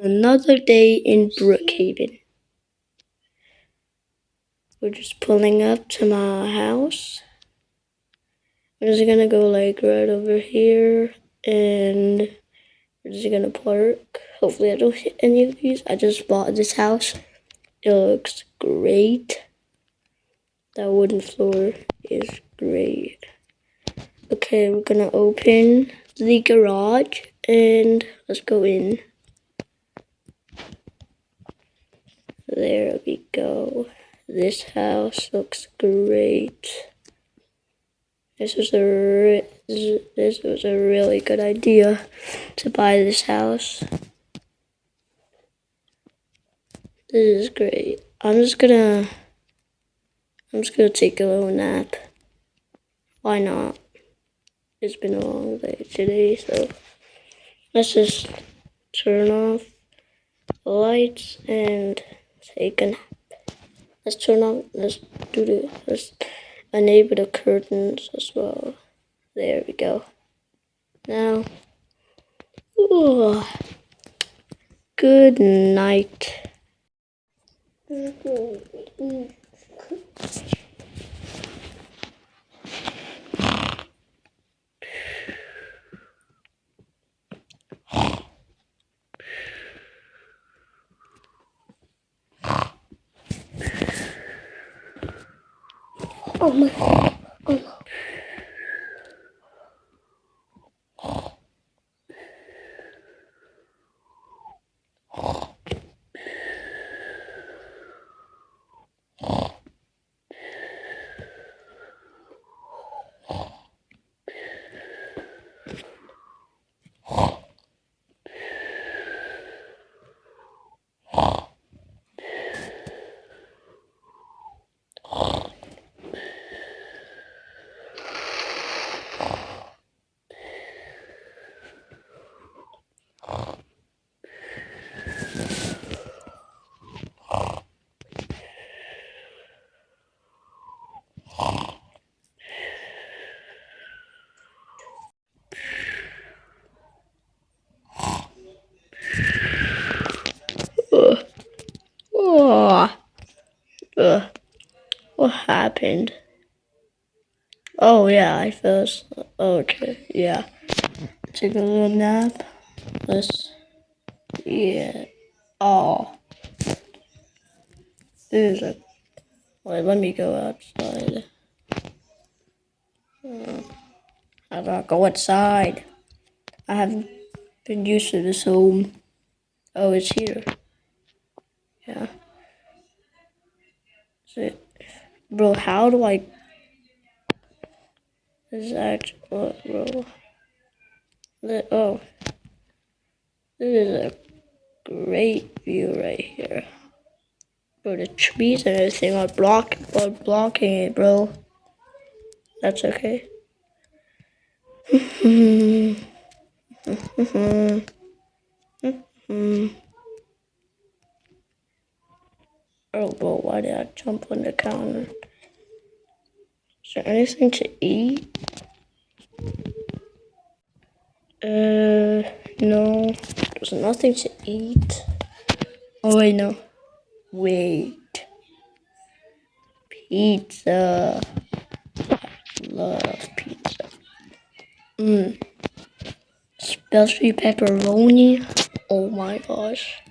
Another day in Brookhaven. We're just pulling up to my house. I'm just gonna go like right over here and we're just gonna park. Hopefully I don't hit any of these. I just bought this house. It looks great. That wooden floor is great. Okay, we're gonna open the garage and let's go in. There we go. This house looks great. This was a really good idea to buy this house. This is great. I'm just gonna take a little nap. Why not? It's been a long day today, so let's just turn off the lights and take a nap. Let's enable the curtains as well. There we go. Now, ooh, good night. Oh my God. Oh no. Oh, what happened? Oh yeah, I fell asleep. Okay, yeah. Take a little nap. Yeah. Oh, this is a. Wait, let me go outside. I gotta go outside. I haven't been used to this home. Oh, it's here. Yeah. Bro, how do I? Exact. What, bro? Oh, this is a great view right here. Bro, the trees and everything are blocking it, bro. That's okay. Oh, bro, why did I jump on the counter? Is there anything to eat? No. There's nothing to eat. Oh, wait, no. Wait. Pizza. Love pizza. Especially pepperoni. Oh my gosh.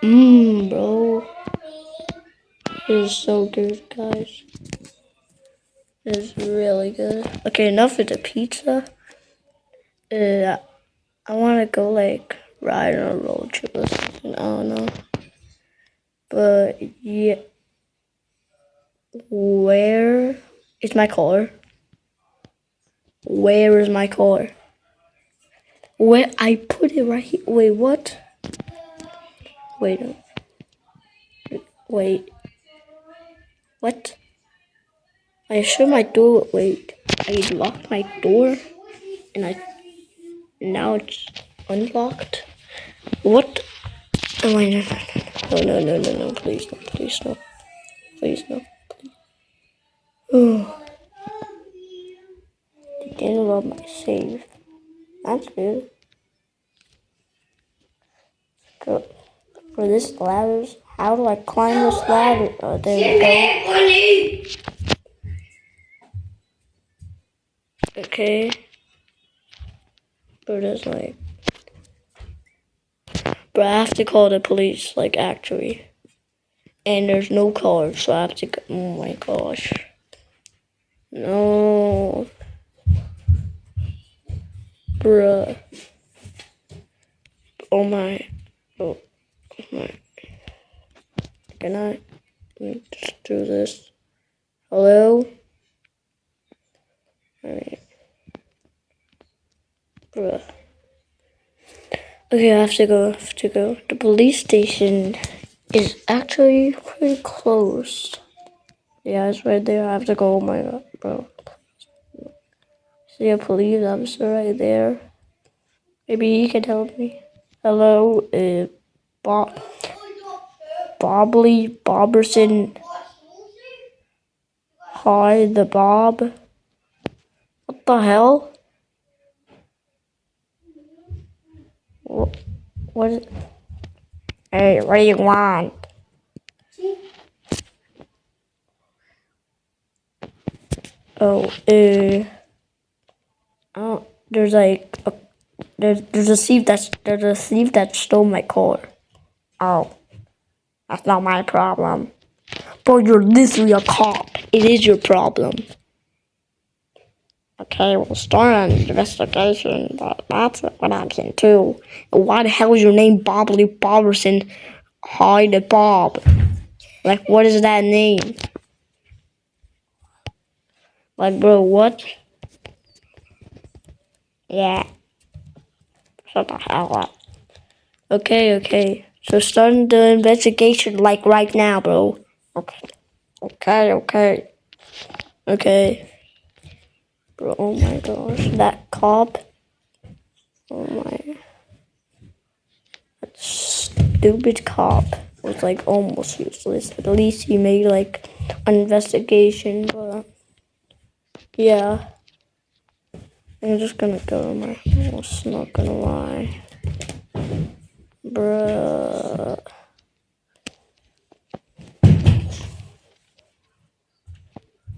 Bro. This is so good, guys. It's really good. Okay, enough of the pizza. I want to go like ride on a road trip or something. I don't know. But yeah, where is my car? Where is my car? Where I put it right here. Wait, what? Wait, wait. What? I sure my door. Wait, I locked my door, and now it's unlocked. What? Oh my no! Please no! Please no! Please no! Oh, they didn't love my save. That's good. Go for this ladder. How do I climb this ladder? Oh, there we go. Okay. But it's like, but I have to call the police, like, actually. And there's no car, so I have to go. Oh my gosh. No. Bruh. Oh my. Oh my. Can I just do this? Hello? Alright. Bruh. Okay, I have to go. The police station is actually pretty close. Yeah, it's right there. I have to go. Oh my god, bro. See a police officer right there. Maybe he can help me. Hello, Bobley Boberson. Hi, the Bob. What the hell? What is... Hey, what do you want? Oh, there's like there's a thief that stole my car. Oh, that's not my problem. But you're literally a cop. It is your problem. Okay, we'll start an investigation, but that's what I'm saying too. Why the hell is your name Bobley Boberson? Hi, the Bob. Like, what is that name? Like, bro, what? Yeah. Shut the hell up. Okay. So starting the investigation, like, right now, bro. Okay. Bro, oh my gosh. That cop. Oh my. That stupid cop was, like, almost useless. At least he made, like, an investigation, but... Yeah. I'm just gonna go to my house, not gonna lie. Bruh.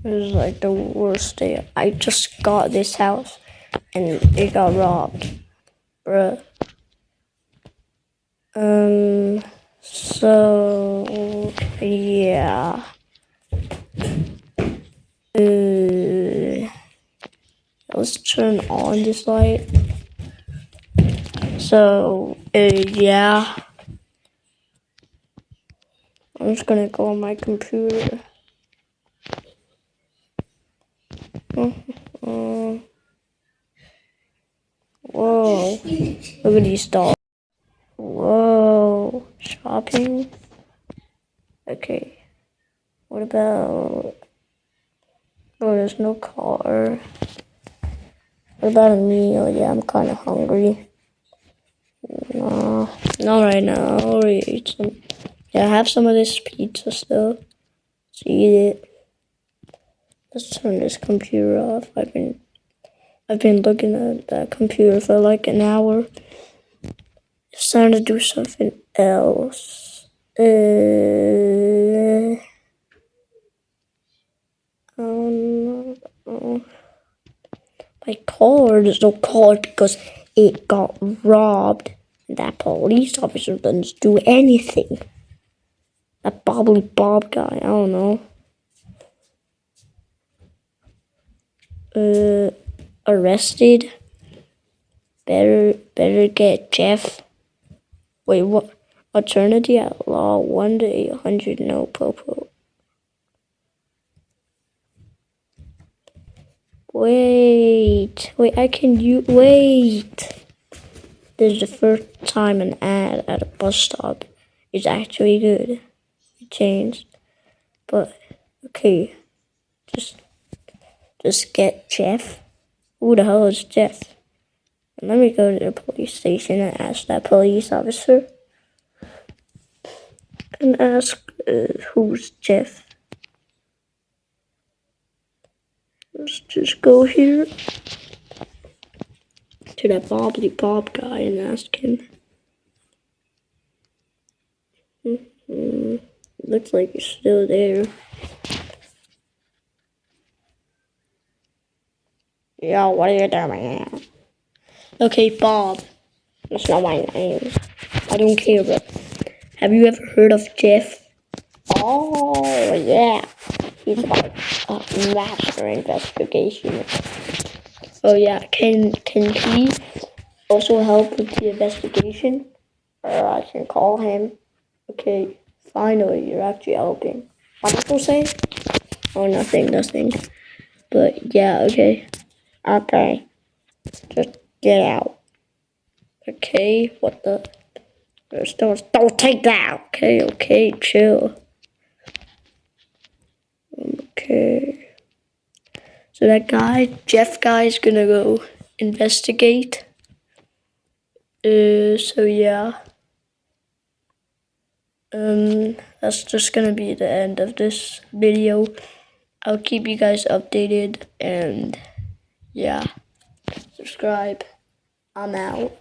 This is like the worst day. I just got this house and it got robbed. Bruh. So yeah. Let's turn on this light. So yeah. I'm just gonna go on my computer. Whoa. Look at these dolls. Whoa. Shopping. Okay. What about... Oh, there's no car. What about a meal? Yeah, I'm kind of hungry. No, not right now. I already ate some. Yeah, I have some of this pizza still. Let's eat it. Let's turn this computer off. I've been looking at that computer for like an hour. It's time to do something else. Oh no. My car, there's no car because it got robbed. That police officer doesn't do anything. That Bobbly Bob guy, I don't know. Arrested. Better get Jeff. Wait, what? Alternative outlaw 1 to 800. No popo. Wait. I can wait. This is the first time an ad at a bus stop is actually good. It changed. But, okay. Just get Jeff. Who the hell is Jeff? Let me go to the police station and ask that police officer. And ask who's Jeff. Let's just go here. to that Bobbly Bob guy and ask him. Looks like he's still there. Yo, what are you doing? Okay, Bob. That's not my name. I don't care, but have you ever heard of Jeff? Oh, yeah. He's like a master investigation. Oh, yeah. Can he also help with the investigation? Or I can call him. Okay, finally, you're actually helping. What did you say? Oh, nothing. But yeah, okay. Okay. Just get out. Okay, what the? Don't take that. Okay, chill. Okay. So that guy, Jeff guy, is gonna go investigate. So yeah. That's just gonna be the end of this video. I'll keep you guys updated and yeah. Subscribe. I'm out.